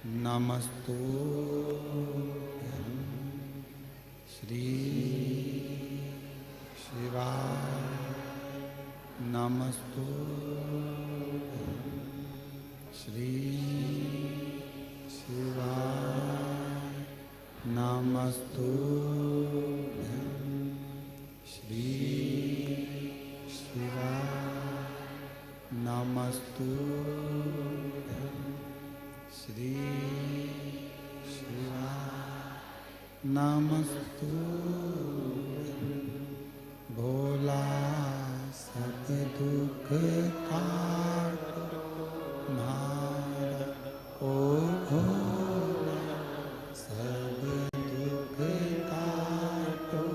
नमस्तुभ्यं श्री शिवाय नमस्तुभ्यं श्री शिवाय नमस्तुभ्यं श्री शिवाय नमस्तुभ्यं श्री शिवाय नमस्तुभ्यं भोला सब दुख काटो हमारा ओ भोला सब दुख काटो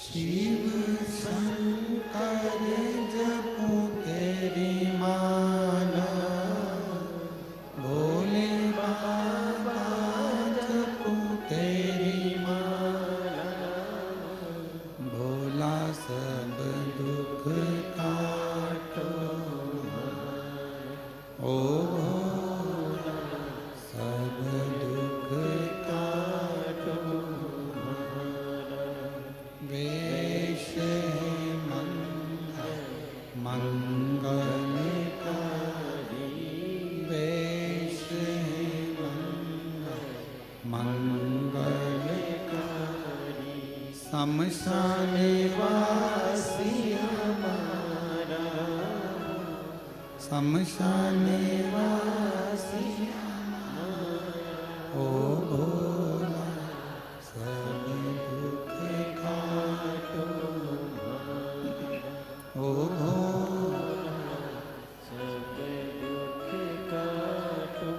शिव शंकर जपो तेरी माला भोले बाबा जपो तेरी माला भोला सब दुख काटो ओ भोला सब दुख काटो वेश मंगलकारी वेश मंगलकारी शमशान वासी हमारा शमशान वासी हमारा ओ भोला सब दुख काटो ओ भोला सब दुख काटो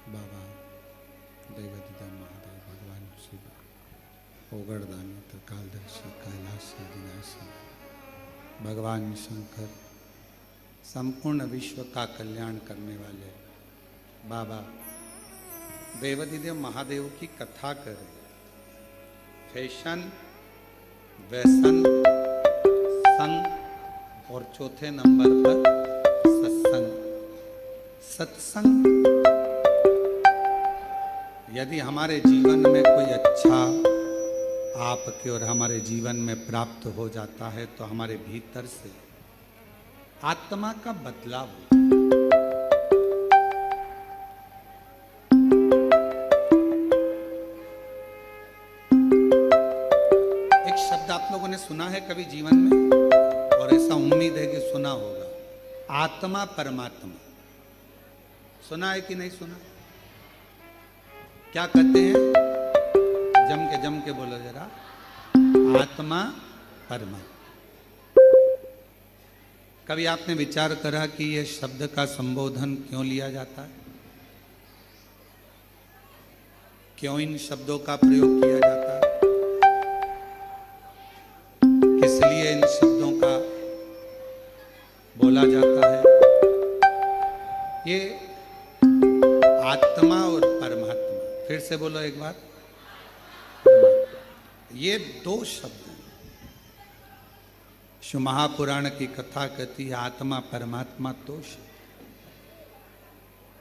बाबा दैवतिदा महादेव भगवान शिव ओगड़दानी त्रिकालदर्शी कैलाशी विनाशी भगवान शंकर संपूर्ण विश्व का कल्याण करने वाले बाबा देवाधिदेव महादेव की कथा करें। फैशन व्यसन संग और चौथे नंबर पर सत्संग। सत्संग यदि हमारे जीवन में कोई अच्छा आपके और हमारे जीवन में प्राप्त हो जाता है तो हमारे भीतर से आत्मा का बदलाव होता है। एक शब्द आप लोगों ने सुना है कभी जीवन में और ऐसा उम्मीद है कि सुना होगा, आत्मा परमात्मा। सुना है कि नहीं सुना? क्या कहते हैं? जम के बोलो जरा, आत्मा परमात्मा। कभी आपने विचार करा कि यह शब्द का संबोधन क्यों लिया जाता है? क्यों इन शब्दों का प्रयोग किया जाता है? किस लिए इन शब्दों का बोला जाता है? ये आत्मा और परमात्मा, फिर से बोलो एक बार, ये दो शब्द हैं। शिव महापुराण की कथा कहती है आत्मा परमात्मा दो शब्द,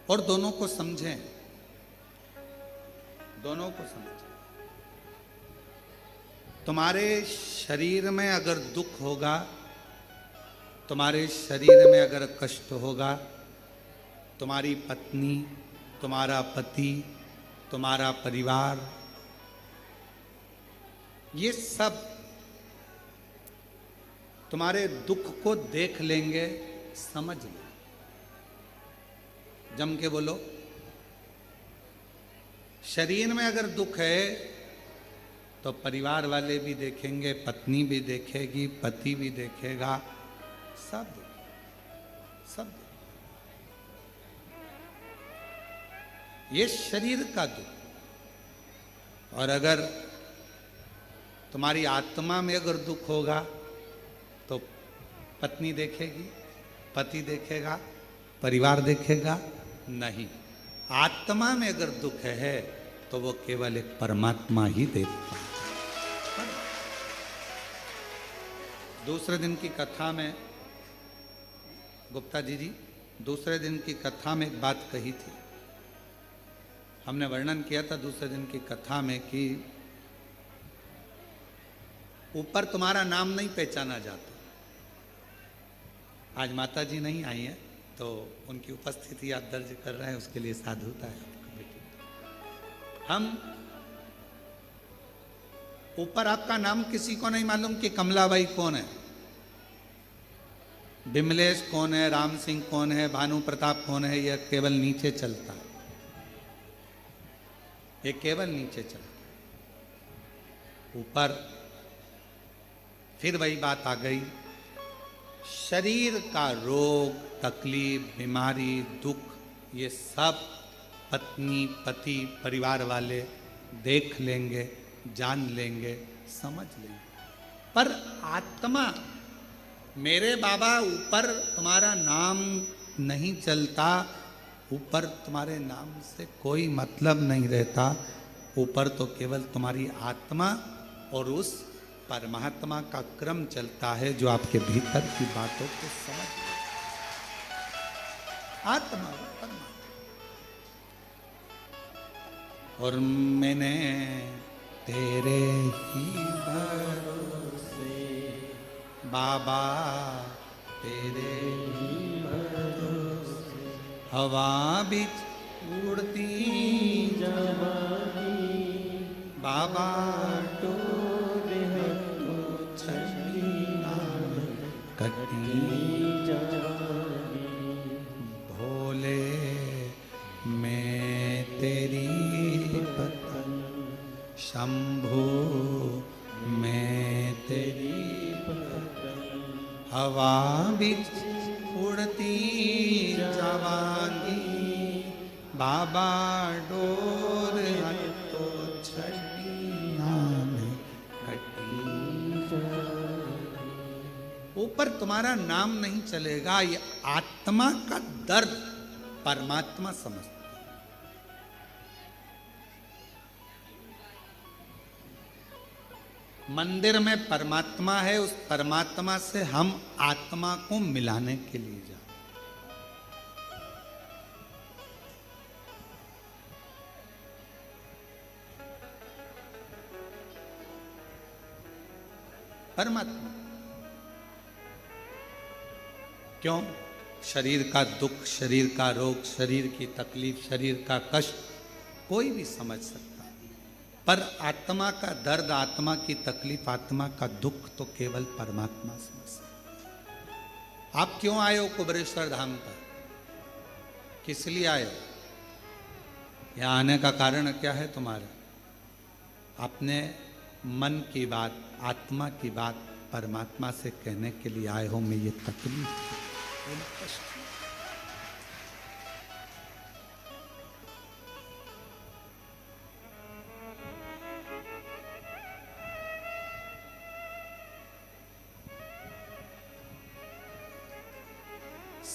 और दोनों को समझें, दोनों को समझें। तुम्हारे शरीर में अगर दुख होगा, तुम्हारे शरीर में अगर कष्ट होगा, तुम्हारी पत्नी, तुम्हारा पति, तुम्हारा परिवार, ये सब तुम्हारे दुख को देख लेंगे, समझ लेंगे। जम के बोलो, शरीर में अगर दुख है तो परिवार वाले भी देखेंगे, पत्नी भी देखेगी, पति भी देखेगा, सब सब। ये शरीर का दुख। और अगर तुम्हारी आत्मा में अगर दुख होगा तो पत्नी देखेगी, पति देखेगा, परिवार देखेगा, नहीं, आत्मा में अगर दुख है तो वो केवल एक परमात्मा ही दे पाता है। दूसरे दिन की कथा में गुप्ता जी दूसरे दिन की कथा में एक बात कही थी। हमने वर्णन किया था दूसरे दिन की कथा में कि ऊपर तुम्हारा नाम नहीं पहचाना जाता। आज माता जी नहीं आई हैं तो उनकी उपस्थिति आप दर्ज कर रहे हैं, उसके लिए साधुता है आपका बेटी। हम ऊपर आपका नाम किसी को नहीं मालूम कि कमलाबाई कौन है, बिमलेश कौन है, राम सिंह कौन है, भानु प्रताप कौन है। यह केवल नीचे चलता है, ये केवल नीचे चलता है। ऊपर फिर वही बात आ गई, शरीर का रोग, तकलीफ, बीमारी, दुख, ये सब पत्नी, पति, परिवार वाले देख लेंगे, जान लेंगे, समझ लेंगे। पर आत्मा, मेरे बाबा ऊपर तुम्हारा नाम नहीं चलता, ऊपर तुम्हारे नाम से कोई मतलब नहीं रहता। ऊपर तो केवल तुम्हारी आत्मा और उस परमात्मा का क्रम चलता है जो आपके भीतर की बातों को समझ आत्मा परमात्मा। और मैंने तेरे ही भरोसे बाबा, तेरे ही भरोसे हवा बिच उड़ती जवानी बाबा टोरे हको छड़ीना कटी जवानी भोले मैं तेरी पतंग शंभू मैं तेरी पतंग हवा बिच उड़ती जवानी बाबा डोर तो छड़ीना में कटी। ऊपर तुम्हारा नाम नहीं चलेगा, ये आत्मा का दर्द परमात्मा समझता। मंदिर में परमात्मा है, उस परमात्मा से हम आत्मा को मिलाने के लिए जाते। परमात्मा क्यों? शरीर का दुख, शरीर का रोग, शरीर की तकलीफ, शरीर का कष्ट कोई भी समझ सकता है, पर आत्मा का दर्द, आत्मा की तकलीफ, आत्मा का दुख तो केवल परमात्मा समझ सकता। आप क्यों आए हो कुबरेश्वर धाम पर? किस लिए आए हो? यहाँ आने का कारण क्या है तुम्हारा? अपने मन की बात, आत्मा की बात परमात्मा से कहने के लिए आए हो। मैं ये तकलीफ, ये कष्ट,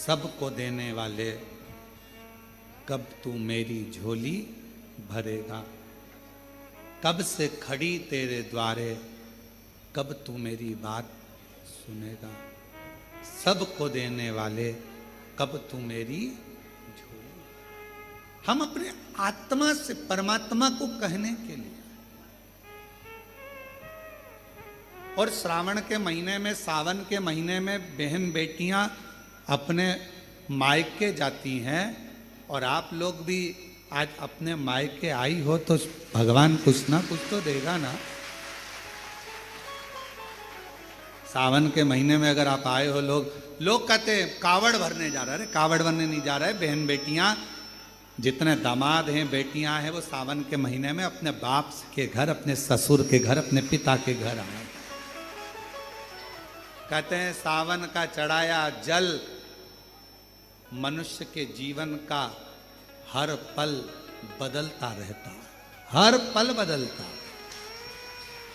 सबको देने वाले कब तू मेरी झोली भरेगा? कब से खड़ी तेरे द्वारे, कब तू मेरी बात सुनेगा? सबको देने वाले कब तू मेरी झोली। हम अपने आत्मा से परमात्मा को कहने के लिए, और श्रावण के महीने में, सावन के महीने में बहन बेटियां अपने मायके जाती हैं, और आप लोग भी आज अपने मायके आई हो तो भगवान कुछ ना कुछ तो देगा ना। सावन के महीने में अगर आप आए हो, लोग कहते हैं कावड़ भरने जा रहा है। अरे कावड़ भरने नहीं जा रहा है, बहन बेटियां, जितने दामाद हैं, बेटियां हैं, वो सावन के महीने में अपने बाप के घर, अपने ससुर के घर, अपने पिता के घर आए। कहते हैं सावन का चढ़ाया जल मनुष्य के जीवन का हर पल बदलता रहता, हर पल बदलता।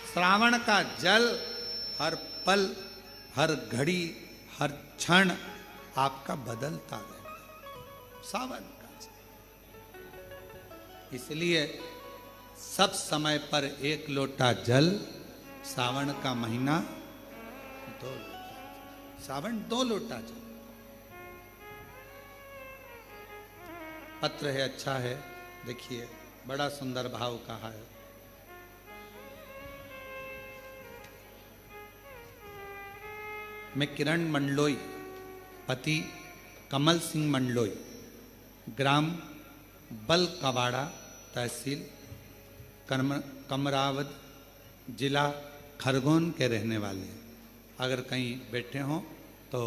श्रावण का जल हर पल, हर घड़ी, हर क्षण आपका बदलता रहता। सावन का जल, इसलिए सब समय पर एक लोटा जल, सावन का महीना 2 लोटा, सावन 2 लोटा जल। पत्र है, अच्छा है, देखिए बड़ा सुंदर भाव कहा है। मैं किरण मंडलोई, पति कमल सिंह मंडलोई, ग्राम बल कवाड़ा, तहसील कमरावद, जिला खरगोन के रहने वाले हैं। अगर कहीं बैठे हों तो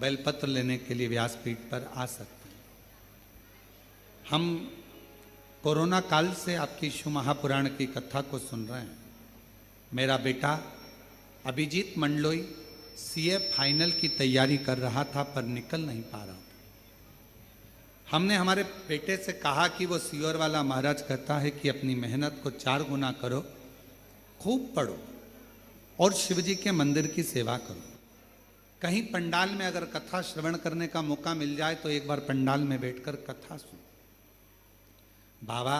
बेलपत्र लेने के लिए व्यासपीठ पर आ सकते हैं। हम कोरोना काल से आपकी शिव महापुराण की कथा को सुन रहे हैं। मेरा बेटा अभिजीत मंडलोई सीए फाइनल की तैयारी कर रहा था पर निकल नहीं पा रहा था। हमने हमारे बेटे से कहा कि वो सियोर वाला महाराज कहता है कि अपनी मेहनत को 4 गुना करो, खूब पढ़ो और शिवजी के मंदिर की सेवा करो। कहीं पंडाल में अगर कथा श्रवण करने का मौका मिल जाए तो एक बार पंडाल में बैठकर कथा सुनो। बाबा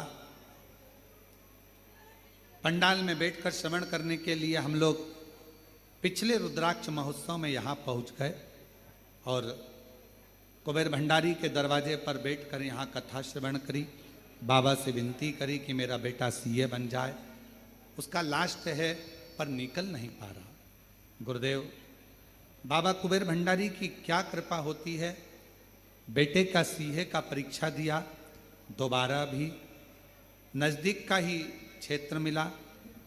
पंडाल में बैठकर श्रवण करने के लिए हम लोग पिछले रुद्राक्ष महोत्सव में यहाँ पहुँच गए और कुबेर भंडारी के दरवाजे पर बैठकर यहाँ कथा श्रवण करी। बाबा से विनती करी कि मेरा बेटा सीए बन जाए। उसका लास्ट है पर निकल नहीं पा रहा। गुरुदेव बाबा कुबेर भंडारी की क्या कृपा होती है, बेटे का सीए का परीक्षा दिया, दोबारा भी नज़दीक का ही क्षेत्र मिला,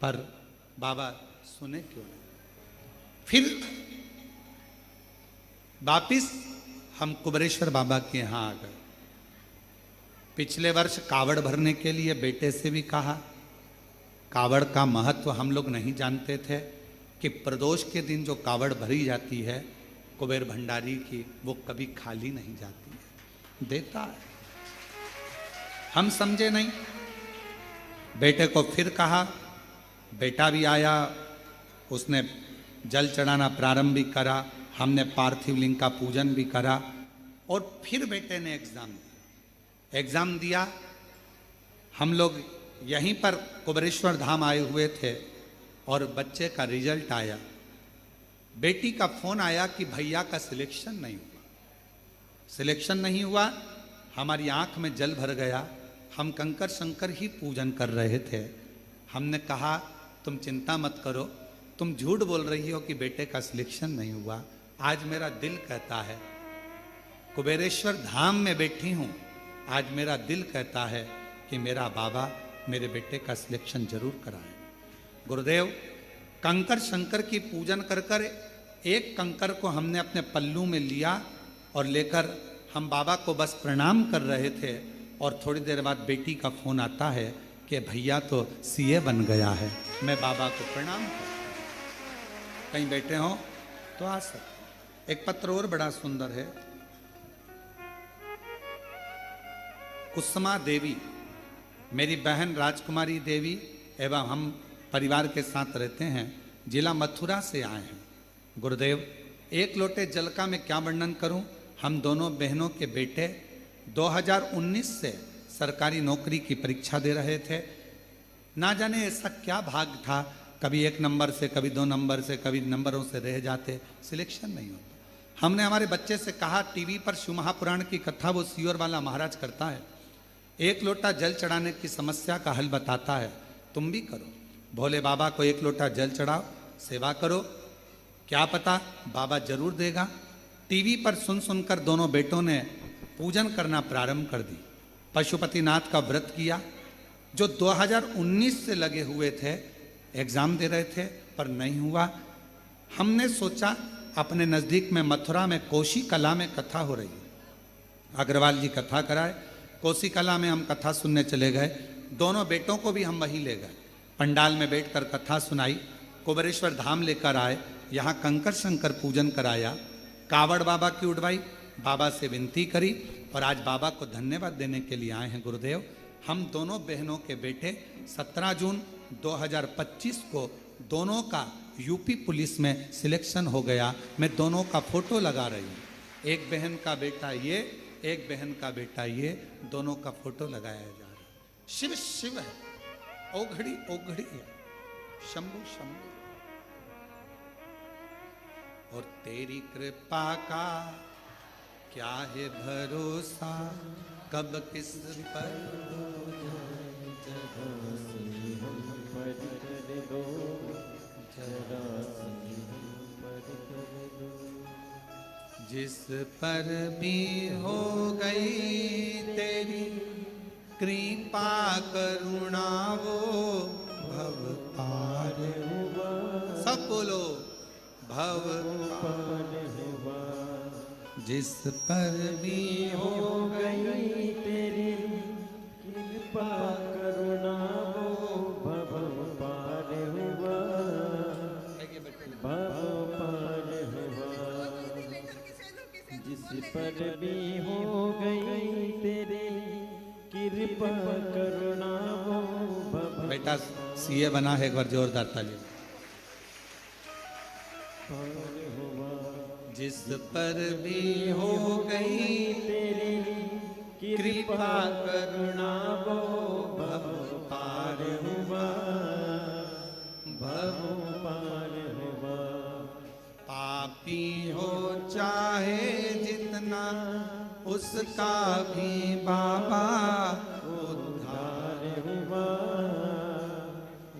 पर बाबा सुने क्यों नहीं। फिर वापिस हम कुबेरेश्वर बाबा के यहाँ आ गए। पिछले वर्ष कावड़ भरने के लिए बेटे से भी कहा। कावड़ का महत्व हम लोग नहीं जानते थे कि प्रदोष के दिन जो कावड़ भरी जाती है कुबेर भंडारी की, वो कभी खाली नहीं जाती है, देता है। हम समझे नहीं। बेटे को फिर कहा, बेटा भी आया, उसने जल चढ़ाना प्रारंभ भी करा, हमने पार्थिव लिंग का पूजन भी करा और फिर बेटे ने एग्जाम दिया। हम लोग यहीं पर कुबेरेश्वर धाम आए हुए थे और बच्चे का रिजल्ट आया। बेटी का फोन आया कि भैया का सिलेक्शन नहीं हुआ। सिलेक्शन नहीं हुआ, हमारी आंख में जल भर गया। हम कंकर शंकर ही पूजन कर रहे थे। हमने कहा तुम चिंता मत करो, तुम झूठ बोल रही हो कि बेटे का सिलेक्शन नहीं हुआ। आज मेरा दिल कहता है, कुबेरेश्वर धाम में बैठी हूँ, आज मेरा दिल कहता है कि मेरा बाबा मेरे बेटे का सिलेक्शन जरूर कराए। गुरुदेव कंकर शंकर की पूजन कर कर एक कंकर को हमने अपने पल्लू में लिया और लेकर हम बाबा को बस प्रणाम कर रहे थे और थोड़ी देर बाद बेटी का फोन आता है कि भैया तो सीए बन गया है। मैं बाबा को प्रणाम करता हूँ। कहीं बैठे हो तो आ सकते। एक पत्र और बड़ा सुंदर है। कुसुमा देवी, मेरी बहन राजकुमारी देवी एवं हम परिवार के साथ रहते हैं, जिला मथुरा से आए हैं। गुरुदेव एक लोटे जल का मैं क्या वर्णन करूं। हम दोनों बहनों के बेटे 2019 से सरकारी नौकरी की परीक्षा दे रहे थे। ना जाने ऐसा क्या भाग था, कभी 1 नंबर से, कभी 2 नंबर से, कभी नंबरों से रह जाते, सिलेक्शन नहीं होता। हमने हमारे बच्चे से कहा टीवी पर शिव महापुराण की कथा वो सियोर वाला महाराज करता है, 1 लोटा जल चढ़ाने की समस्या का हल बताता है, तुम भी करो। भोले बाबा को 1 लोटा जल चढ़ाओ, सेवा करो, क्या पता बाबा जरूर देगा। टीवी पर सुन सुनकर दोनों बेटों ने पूजन करना प्रारंभ कर दी। पशुपतिनाथ का व्रत किया। जो 2019 से लगे हुए थे, एग्जाम दे रहे थे पर नहीं हुआ। हमने सोचा अपने नज़दीक में मथुरा में कोसी कला में कथा हो रही है, अग्रवाल जी कथा कराए। कोसी कला में हम कथा सुनने चले गए। दोनों बेटों को भी हम वहीं ले गए। पंडाल में बैठकर कथा सुनाई, कुबेरेश्वर धाम लेकर आए, यहाँ कंकर शंकर पूजन कराया, कावड़ बाबा की उड़वाई, बाबा से विनती करी और आज बाबा को धन्यवाद देने के लिए आए हैं। गुरुदेव हम दोनों बहनों के बेटे 17 जून 2025 को दोनों का यूपी पुलिस में सिलेक्शन हो गया। मैं दोनों का फोटो लगा रही हूँ। एक बहन का बेटा ये, एक बहन का बेटा ये, दोनों का फोटो लगाया जा रहा है। शिव शिव है, ओघड़ी ओघड़ी है, शंभु शंभु। और तेरी कृपा का क्या है भरोसा, कब किस पर जिस पर भी हो गई तेरी कृपा करुणा वो भव पार हुआ। सब बोलो भव पार हुआ। जिस पर भी हो गई तेरी कृपा करुणा वो भव पार हुआ, भव पार हुआ। जिस पर भी हो गई तेरी कृपा करुणा वो भव। बेटा सीए बना है, एक बार जोरदार ताली। जिस पर भी हो गई तेरी कृपा करुणा वो भव पार हुआ, भव पार हुआ। पापी हो चाहे जितना उसका भी बाबा उद्धार हुआ,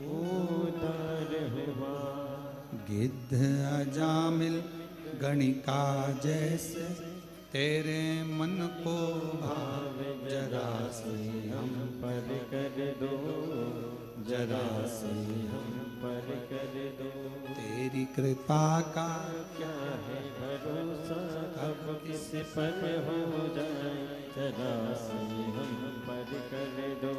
उद्धार हुआ। गिद्ध अजामिल गणिका जैसे तेरे मन को भावे, जरा सी हम पर कर दो, जरा सी हम पर कर दो। तेरी कृपा का क्या है भरोसा, कब किस पर हो जाए, जरा सी हम पर कर दो,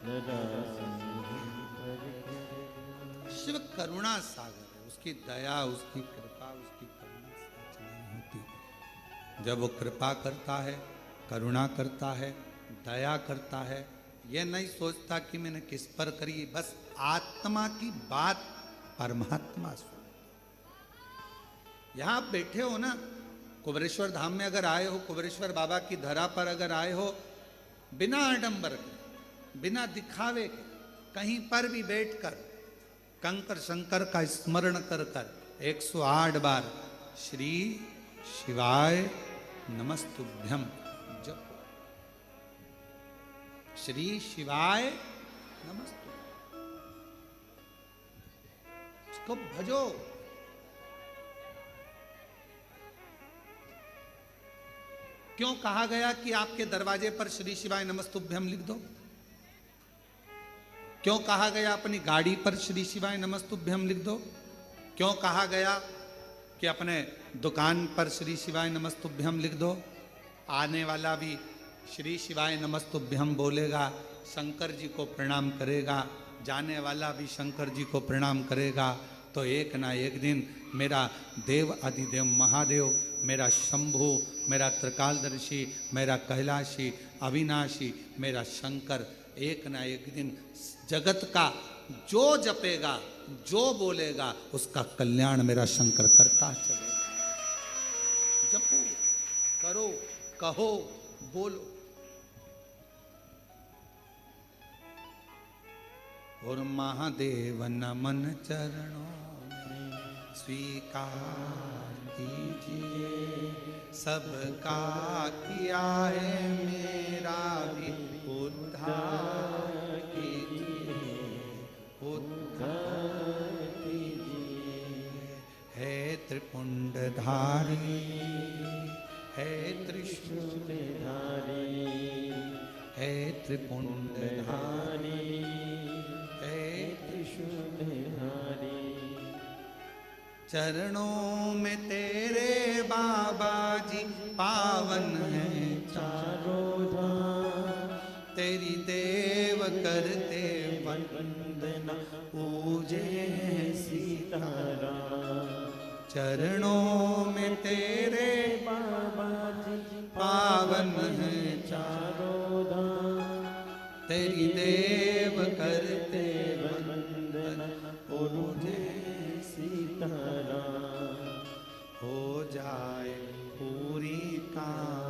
जरा सी हम पर कर दो। शिव करुणा सागर है, उसकी दया, उसकी कृपा, उसकी करुणा सच नहीं होती। जब वो कृपा करता है, करुणा करता है, दया करता है, ये नहीं सोचता कि मैंने किस पर करी, बस आत्मा की बात परमात्मा सुन। यहां आप बैठे हो ना, कुबेरेश्वर धाम में अगर आए हो, कुबेरेश्वर बाबा की धरा पर अगर आए हो, बिना आडंबर के, बिना दिखावे के, कहीं पर भी बैठकर कंकर शंकर का स्मरण कर कर 108 बार श्री शिवाय नमस्तुभ्यम जपो। श्री शिवाय नमस्तुभ्यम, उसको भजो। क्यों कहा गया कि आपके दरवाजे पर श्री शिवाय नमस्तुभ्यम लिख दो? क्यों कहा गया अपनी गाड़ी पर श्री शिवाय नमस्तुभ्यम लिख दो? क्यों कहा गया कि अपने दुकान पर श्री शिवाय नमस्तुभ्यम लिख दो? आने वाला भी श्री शिवाय नमस्तुभ्यम बोलेगा, शंकर जी को प्रणाम करेगा, जाने वाला भी शंकर जी को प्रणाम करेगा। तो एक ना एक दिन मेरा देव अधिदेव महादेव, मेरा शंभु, मेरा त्रिकालदर्शी, मेरा कैलाशी, अविनाशी, मेरा शंकर, एक ना एक दिन जगत का जो जपेगा, जो बोलेगा, उसका कल्याण मेरा शंकर करता चलेगा। जपो, करो, कहो, बोलो। और महादेव नमन चरणों में स्वीकार कीजिए, सबका किया है मेरा भी उद्धार कीजिए, उद्धार कीजिए। है त्रिपुंडधारी, है त्रिशूलधारी, है त्रिपुंडधारी, त्रिशूलधारी। चरणों में तेरे बाबा जी पावन है चारों धाम, तेरी देव करते वंदना पूजे हैं सीताराम। चरणों में तेरे बाबा जी पावन है चारों धाम, तेरी देव करते वंदना पूजे सीताराम। हो जाए पूरी काम